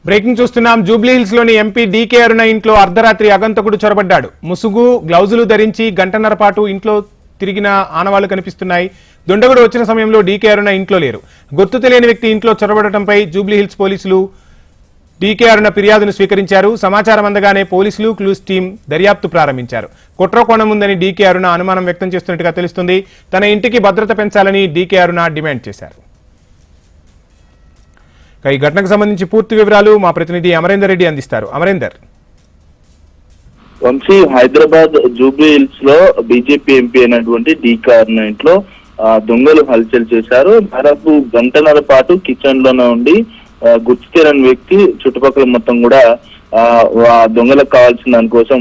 Breaking చూస్తున్నాం. జూబ్లీహిల్స్ లోని MP DK అరుణ ఇంట్లో అర్ధరాత్రి అగంతకుడు చొరబడ్డాడు. ముసుగు, గ్లౌజులు ధరించి గంటన్నర పాటు ఇంట్లో తిరిగిన ఆనవాళ్లు కనిపిస్తున్నాయి. దుండగుడు వచ్చిన సమయంలో డీకే అరుణ ఇంట్లో లేరు. గుర్తు తెలియని వ్యక్తి ఇంట్లో చొరబడటంపై జూబ్లీహిల్స్ పోలీసులు డీకే అరుణ ఫిర్యాదును స్వీకరించారు. సమాచారం అందగానే పోలీసులు క్లూస్ టీం దర్యాప్తు ప్రారంభించారు. కుట్రకోణం ఉందని డీకే అరుణ అనుమానం వ్యక్తం చేస్తున్నట్టుగా తెలుస్తుంది. తన ఇంటికి భద్రత పెంచాలని డీకే అరుణ డిమాండ్ చేశారు. ఈ ఘటనకు సంబంధించి పూర్తి వివరాలు మా ప్రతినిధి అమరేందర్ రెడ్డి అందిస్తారు. అమరేందర్. వంశీ, హైదరాబాద్ జూబ్లీ హిల్స్ లో బీజేపీ ఎంపీ అయినటువంటి డీకే అరుణ ఇంట్లో దొంగలు హల్చల్ చేశారు. దాదాపు గంటన్నర పాటు కిచెన్ లోనే ఉండి గుర్తు తెలియని వ్యక్తి చుట్టుపక్కల మొత్తం కూడా దొంగలకు కావాల్సిన దానికోసం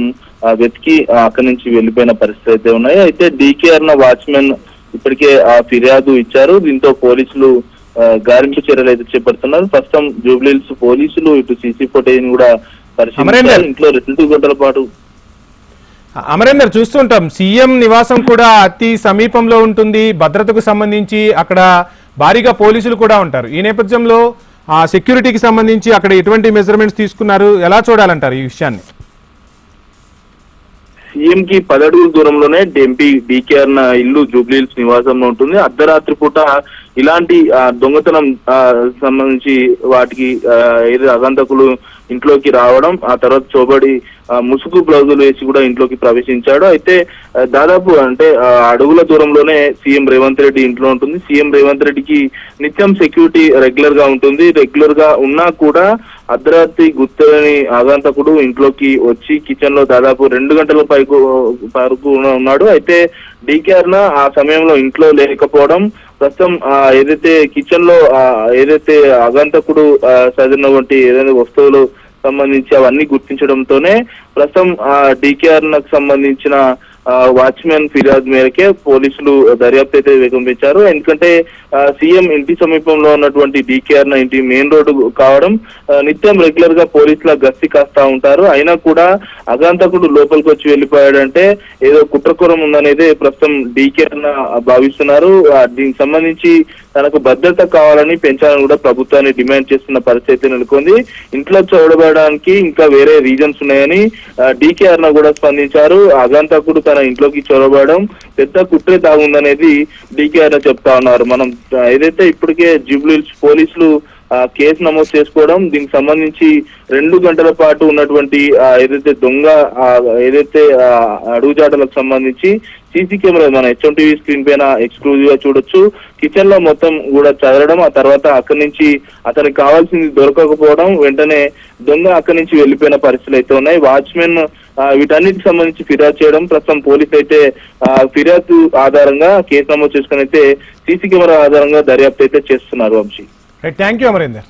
వెతికి అక్కడి నుంచి వెళ్లిపోయిన పరిస్థితి అయితే ఉన్నాయి. అయితే డీకే అరుణ వాచ్మెన్ ఇప్పటికే ఫిర్యాదు ఇచ్చారు. దీంతో పోలీసులు గారింపు చర్యలు అయితే చేపడుతున్నారు. ప్రస్తుతం జూబ్లీహిల్స్ పోలీసులు ఇటు సీసీ ఫుటేజ్ కూడా పరిశీలించారు. ఇంట్లో 2 గంటల పాటు. అమరేందర్, చూస్తుంటాం సీఎం నివాసం కూడా అతి సమీపంలో ఉంటుంది. భద్రతకు సంబంధించి అక్కడ భారీగా పోలీసులు కూడా ఉంటారు. ఈ నేపథ్యంలో ఆ సెక్యూరిటీకి సంబంధించి అక్కడ ఎటువంటి మెజర్మెంట్స్ తీసుకున్నారు, ఎలా చూడాలంటారు ఈ విషయాన్ని? సీఎం కి 10 అడుగుల దూరంలోనే ఎంపీ డీకే అరుణ ఇల్లు జూబ్లీహిల్స్ నివాసంలో ఉంటుంది. అర్ధరాత్రి పూట ఇలాంటి దొంగతనం సంబంధించి వాటికి ఏదో అగంతకులు ఇంట్లోకి రావడం, ఆ తర్వాత చోబడి ముసుగు బ్లౌజులు వేసి కూడా ఇంట్లోకి ప్రవేశించాడు. అయితే దాదాపు అడుగుల దూరంలోనే సీఎం రేవంత్ రెడ్డి ఇంట్లో ఉంటుంది. సీఎం రేవంత్ రెడ్డికి నిత్యం సెక్యూరిటీ రెగ్యులర్ గా ఉంటుంది. రెగ్యులర్ గా ఉన్నా కూడా అర్ధరాత్రి గుర్తులేని ఆగంతకుడు ఇంట్లోకి వచ్చి కిచెన్ లో దాదాపు 2 గంటల వరకు ఉన్నాడు. అయితే డీకే అరుణ ఆ సమయంలో ఇంట్లో లేకపోవడం, ప్రస్తుతం ఏదైతే కిచెన్ లో ఏదైతే ఆగంతకుడు చదివినటువంటి ఏదైనా వస్తువులు సంబంధించి అవన్నీ గుర్తించడంతోనే ప్రస్తుతం డీకే అరుణకు సంబంధించిన వాచ్మెన్ ఫిర్యాదు మేరకే పోలీసులు దర్యాప్తు అయితే వేగంపించారు. ఎందుకంటే సీఎం ఇంటి సమీపంలో ఉన్నటువంటి డీకే అరుణ ఇంటి మెయిన్ రోడ్డు కావడం, నిత్యం రెగ్యులర్ గా పోలీసుల గస్తీ కాస్తా ఉంటారు. అయినా కూడా అగాంతకుడు లోపలికి వచ్చి వెళ్ళిపోయాడంటే ఏదో కుట్రకోణం ఉందనేది ప్రస్తుతం డీకే అరుణ భావిస్తున్నారు. దీనికి సంబంధించి తనకు భద్రత కావాలని పెంచాలని కూడా ప్రభుత్వాన్ని డిమాండ్ చేస్తున్న పరిస్థితి నెలకొంది. ఇంట్లో చొరబడడానికి ఇంకా వేరే రీజన్స్ ఉన్నాయని డీకే అరుణ కూడా స్పందించారు. అగాంతకుడు తన ఇంట్లోకి చొరబడడం పెద్ద కుట్రే తాగుందనేది డీకే అరుణ చెప్తా ఉన్నారు. మనం ఏదైతే ఇప్పటికే జూబ్లీహిల్స్ పోలీసులు కేసు నమోదు చేసుకోవడం, దీనికి సంబంధించి 2 గంటల పాటు ఉన్నటువంటి ఏదైతే దొంగ ఏదైతే అడుగుజాటలకు సంబంధించి సీసీ కెమెరా మన HMTV స్క్రీన్ పైన ఎక్స్క్లూజివ్ గా చూడొచ్చు. కిచెన్ లో మొత్తం కూడా చదవడం, ఆ తర్వాత అక్కడి నుంచి అతనికి కావాల్సింది దొరకకపోవడం, వెంటనే దొంగ అక్కడి నుంచి వెళ్లిపోయిన పరిస్థితులు అయితే ఉన్నాయి. వాచ్మెన్ వీటన్నిటికి సంబంధించి ఫిర్యాదు చేయడం, ప్రస్తుతం పోలీసు అయితే ఫిర్యాదు ఆధారంగా కేసు నమోదు చేసుకుని అయితే సీసీ కెమెరా ఆధారంగా దర్యాప్తు అయితే చేస్తున్నారు. Vamshi, thank you Amarender.